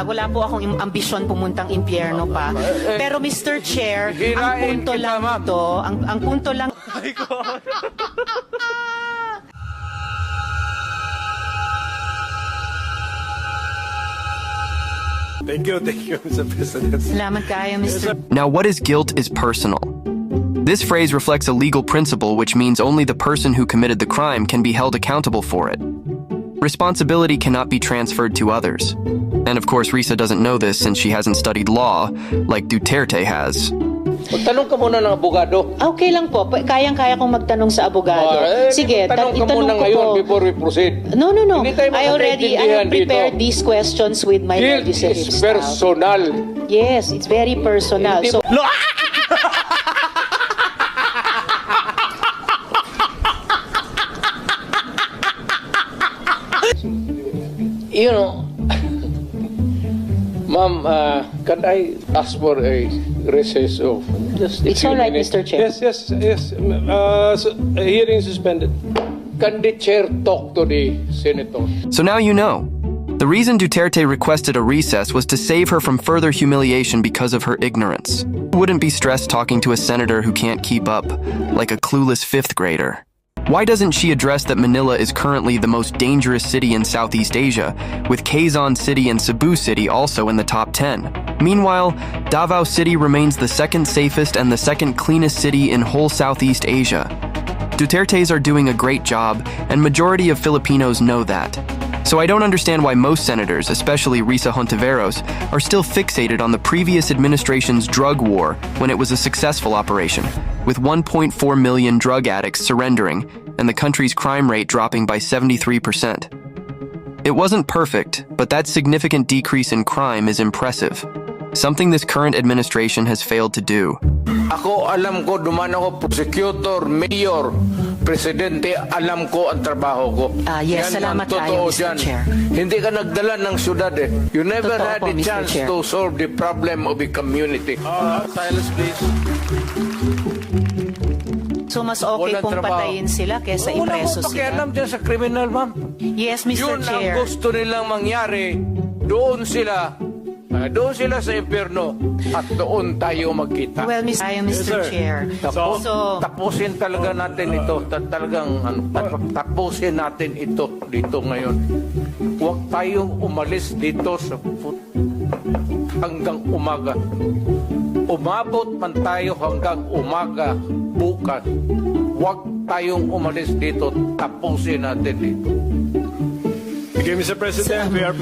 wala po akong ambisyon pumuntang impyerno pa. Pero Mr. Chair, ang punto lang ito, ang punto lang... Thank you, Mr. President. Salamat kayo, Mr. Now, what is guilt is personal. This phrase reflects a legal principle which means only the person who committed the crime can be held accountable for it. Responsibility cannot be transferred to others. And of course, Risa doesn't know this since she hasn't studied law like Duterte has. Magtanong ka muna ng abogado. Okay lang po, kayang-kaya kong magtanong sa abogado. Sige, tanong ka itanong muna ko ngayon po. before we proceed. No. Hindi tayo I have prepared dito. these questions with my Guilt legislative is staff. personal. Yes, it's very personal. Hindi So, You know, ma'am, can I ask for a recess of just a it's few all right, minutes? Mr. Chair. Yes. Hearing suspended. Can the chair talk to the senator? So now you know. The reason Duterte requested a recess was to save her from further humiliation because of her ignorance. Who wouldn't be stressed talking to a senator who can't keep up, like a clueless fifth grader? Why doesn't she address that Manila is currently the most dangerous city in Southeast Asia, with Quezon City and Cebu City also in the top 10? Meanwhile, Davao City remains the second safest and the second cleanest city in whole Southeast Asia. Dutertes are doing a great job, and majority of Filipinos know that. So I don't understand why most senators, especially Risa Hontiveros, are still fixated on the previous administration's drug war when it was a successful operation, with 1.4 million drug addicts surrendering and the country's crime rate dropping by 73%. It wasn't perfect, but that significant decrease in crime is impressive, something this current administration has failed to do. Ako, alam ko, duman ako, prosecutor, mayor, presidente, alam ko ang trabaho ko. Yes, Yan salamat ang totoo tayo, Mr. dyan. Chair. Hindi ka nagdala ng syudad eh. You never Totoo had po, a Mr. chance Chair. to solve the problem of the community. Silence, please. so mas okay Walang pong trabaho. patayin sila kesa ipreso Wala ko pakialam sila. dyan sa kriminal, ma'am. Yes, Mr. Yun ang Chair. gusto nilang mangyari. Doon sila sa impyerno at doon tayo magkita. Well, Mr. sir. Chair. So, Tapusin talaga natin ito. Tapusin natin ito dito ngayon. Huwag tayong umalis dito sa hanggang umaga. Umabot man tayo hanggang umaga bukas. Huwag tayong umalis dito. Tapusin natin dito. Okay, Mr. President, we are